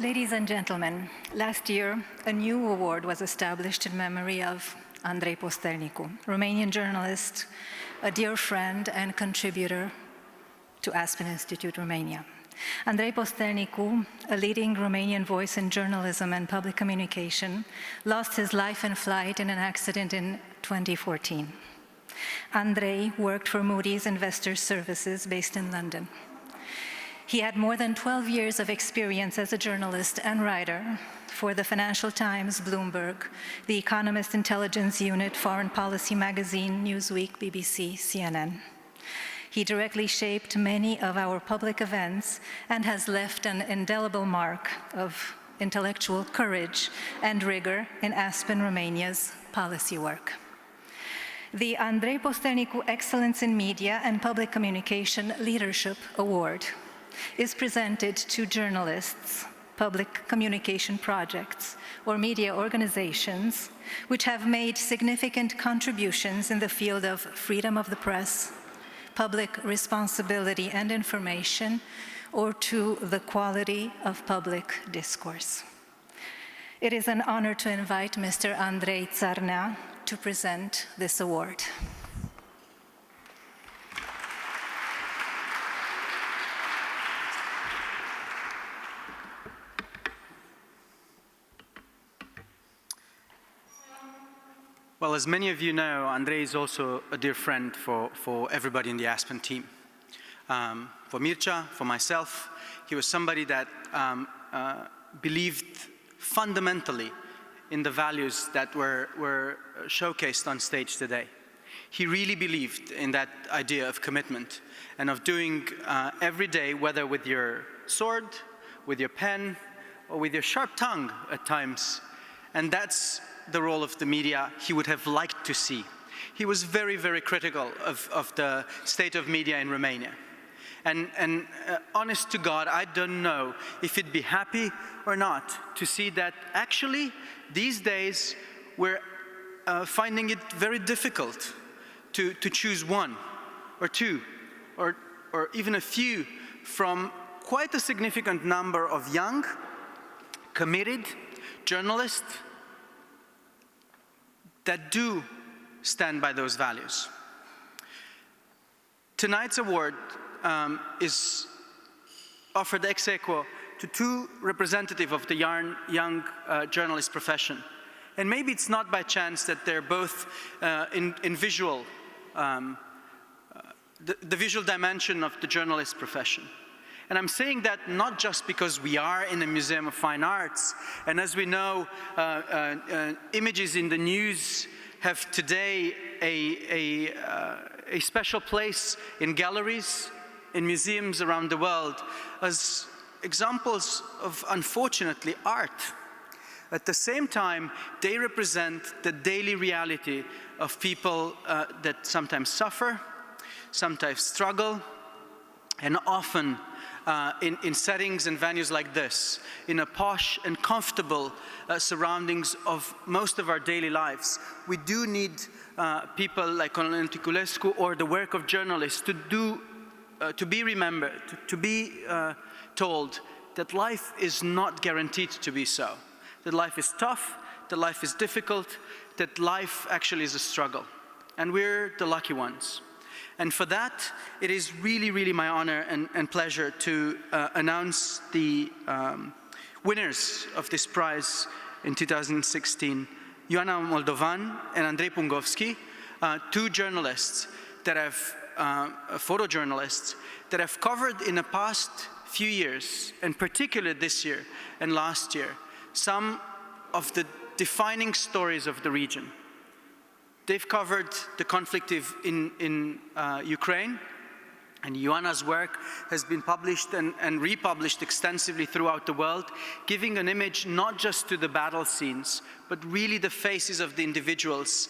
Ladies and gentlemen, last year, a new award was established in memory of Andrei Postelnicu, Romanian journalist, a dear friend and contributor to Aspen Institute, Romania. Andrei Postelnicu, a leading Romanian voice in journalism and public communication, lost his life in flight in an accident in 2014. Andrei worked for Moody's Investors Services based in London. He had more than 12 years of experience as a journalist and writer for the Financial Times, Bloomberg, The Economist Intelligence Unit, Foreign Policy Magazine, Newsweek, BBC, CNN. He directly shaped many of our public events and has left an indelible mark of intellectual courage and rigor in Aspen, Romania's policy work. The Andrei Postelnicu Excellence in Media and Public Communication Leadership Award is presented to journalists, public communication projects, or media organizations which have made significant contributions in the field of freedom of the press, public responsibility and information, or to the quality of public discourse. It is an honor to invite Mr. Andrei Țarnea to present this award. Well, as many of you know, Andrei is also a dear friend for everybody in the Aspen team. For Mircea, for myself, he was somebody that believed fundamentally in the values that were showcased on stage today. He really believed in that idea of commitment and of doing every day, whether with your sword, with your pen, or with your sharp tongue at times. And that's the role of the media he would have liked to see. He was very, very critical of the state of media in Romania. And honest to God, I don't know if he'd be happy or not to see that actually these days we're finding it very difficult to choose one or two or even a few from quite a significant number of young, committed journalists that do stand by those values. Tonight's award is offered ex aequo to two representatives of the young journalist profession. And maybe it's not by chance that they're both in visual, the visual dimension of the journalist profession. And I'm saying that not just because we are in a museum of fine arts, and as we know, images in the news have today a special place in galleries, in museums around the world, as examples of, unfortunately, art. At the same time, they represent the daily reality of people that sometimes suffer, sometimes struggle, and often in settings and venues like this, in a posh and comfortable surroundings of most of our daily lives. We do need people like Colonel Niculescu or the work of journalists to be remembered, to be told that life is not guaranteed to be so, that life is tough, that life is difficult, that life actually is a struggle. And we're the lucky ones. And for that, it is really, really my honor and pleasure to announce the winners of this prize in 2016, Ioana Moldovan and Andrei Pungovschi, two journalists that have, photojournalists, that have covered in the past few years, and particularly this year and last year, some of the defining stories of the region. They've covered the conflict in Ukraine, and Ioana's work has been published and republished extensively throughout the world, giving an image not just to the battle scenes, but really the faces of the individuals,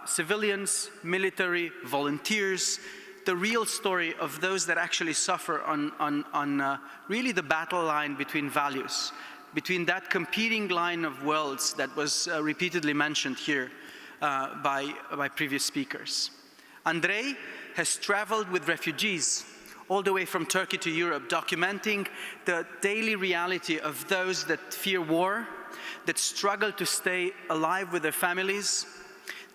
civilians, military, volunteers, the real story of those that actually suffer on really the battle line between values, between that competing line of worlds that was repeatedly mentioned here by previous speakers. Andrei has traveled with refugees all the way from Turkey to Europe, documenting the daily reality of those that fear war, that struggle to stay alive with their families,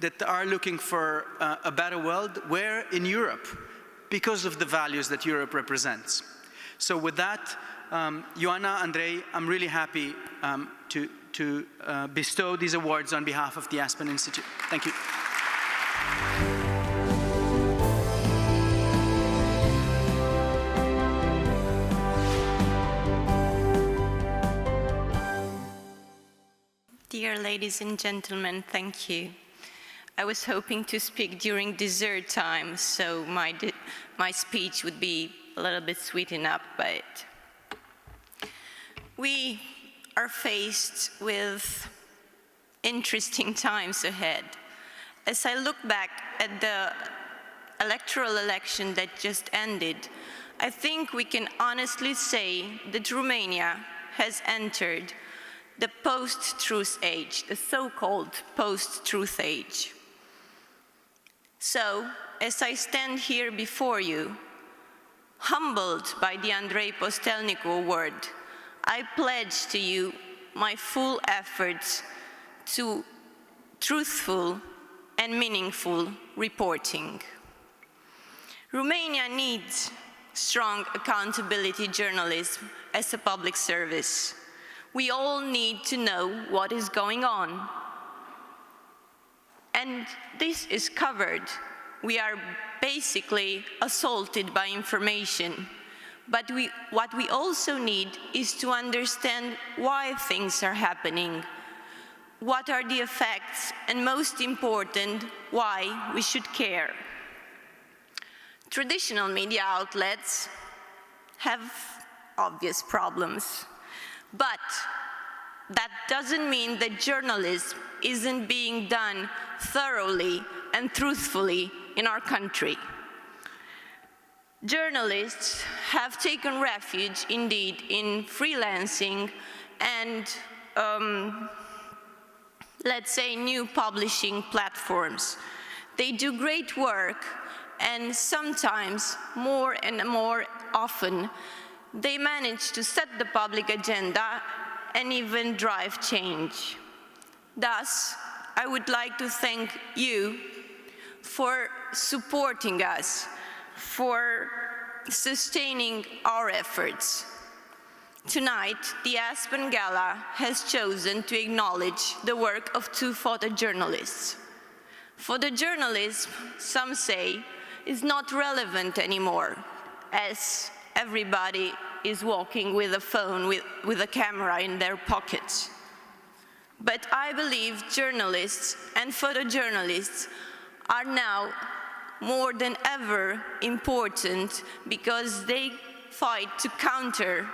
that are looking for a better world, where in Europe, because of the values that Europe represents. So with that, Ioana, Andrei, I'm really happy to bestow these awards on behalf of the Aspen Institute. Thank you. Dear ladies and gentlemen, thank you. I was hoping to speak during dessert time, so my speech would be a little bit sweetened up by it. We are faced with interesting times ahead. As I look back at the electoral election that just ended, I think we can honestly say that Romania has entered the post-truth age, the so-called post-truth age. So, as I stand here before you, humbled by the Andrei Postelnicu Award, I pledge to you my full efforts to truthful and meaningful reporting. Romania needs strong accountability journalism as a public service. We all need to know what is going on. And this is covered. We are basically assaulted by information. But what we also need is to understand why things are happening, what are the effects, and most important, why we should care. Traditional media outlets have obvious problems. But that doesn't mean that journalism isn't being done thoroughly and truthfully in our country. Journalists have taken refuge, indeed, in freelancing and, let's say, new publishing platforms. They do great work, and sometimes, more and more often, they manage to set the public agenda and even drive change. Thus, I would like to thank you for supporting us, for sustaining our efforts. Tonight, the Aspen Gala has chosen to acknowledge the work of two photojournalists. Photojournalism, some say, is not relevant anymore, as everybody is walking with a phone, with a camera in their pockets. But I believe journalists and photojournalists are now more than ever important because they fight to counter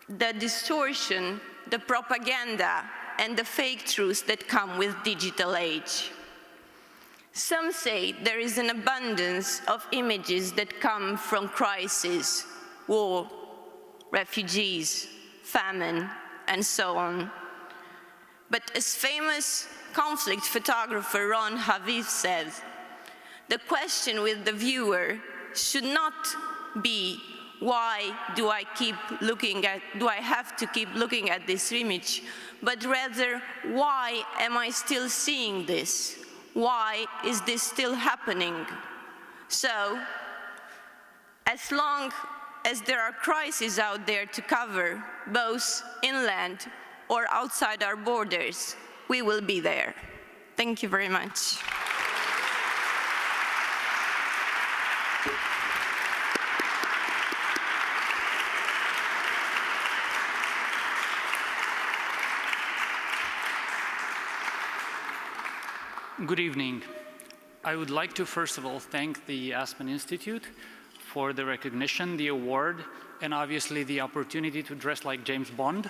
the distortion, the propaganda, and the fake truths that come with digital age. Some say there is an abundance of images that come from crisis, war, refugees, famine, and so on. But as famous conflict photographer Ron Haviv says, the question with the viewer should not be, why do I have to keep looking at this image, but rather, why am I still seeing this? Why is this still happening? So, as long as there are crises out there to cover, both inland or outside our borders, we will be there. Thank you very much. Good evening. I would like to first of all thank the Aspen Institute for the recognition, the award, and obviously the opportunity to dress like James Bond.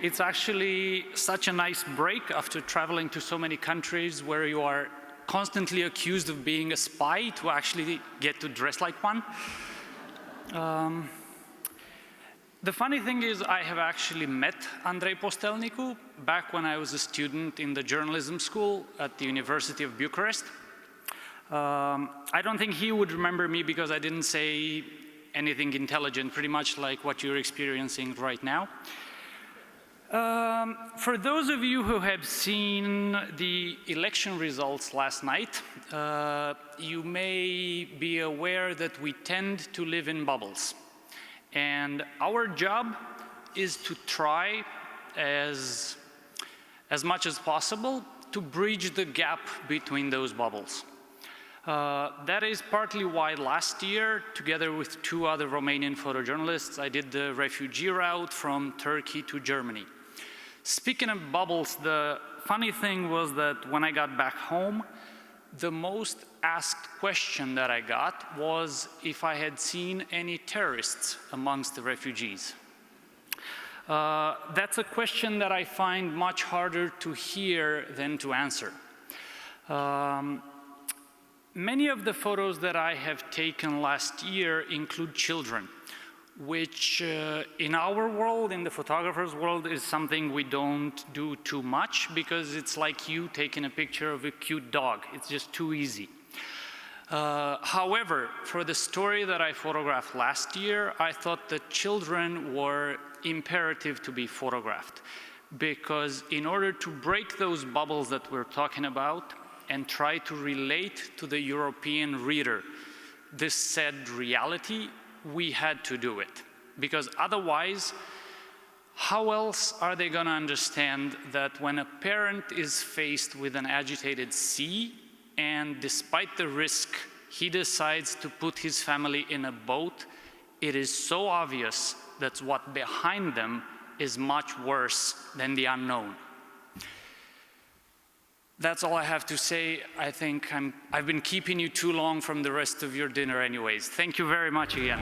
It's actually such a nice break after traveling to so many countries where you are constantly accused of being a spy to actually get to dress like one. The funny thing is, I have actually met Andrei Postelnicu back when I was a student in the journalism school at the University of Bucharest. I don't think he would remember me because I didn't say anything intelligent, pretty much like what you're experiencing right now. For those of you who have seen the election results last night, you may be aware that we tend to live in bubbles. And our job is to try as much as possible to bridge the gap between those bubbles. That is partly why last year, together with 2 other Romanian photojournalists, I did the refugee route from Turkey to Germany. Speaking of bubbles, the funny thing was that when I got back home, the most asked question that I got was if I had seen any terrorists amongst the refugees. That's a question that I find much harder to hear than to answer. Many of the photos that I have taken last year include children, which in our world, in the photographer's world, is something we don't do too much because it's like you taking a picture of a cute dog. It's just too easy. However, for the story that I photographed last year, I thought that children were imperative to be photographed because in order to break those bubbles that we're talking about and try to relate to the European reader this said reality, we had to do it. Because otherwise, how else are they going to understand that when a parent is faced with an agitated sea and despite the risk, he decides to put his family in a boat, it is so obvious that what behind them is much worse than the unknown. That's all I have to say. I think I've been keeping you too long from the rest of your dinner anyways. Thank you very much again.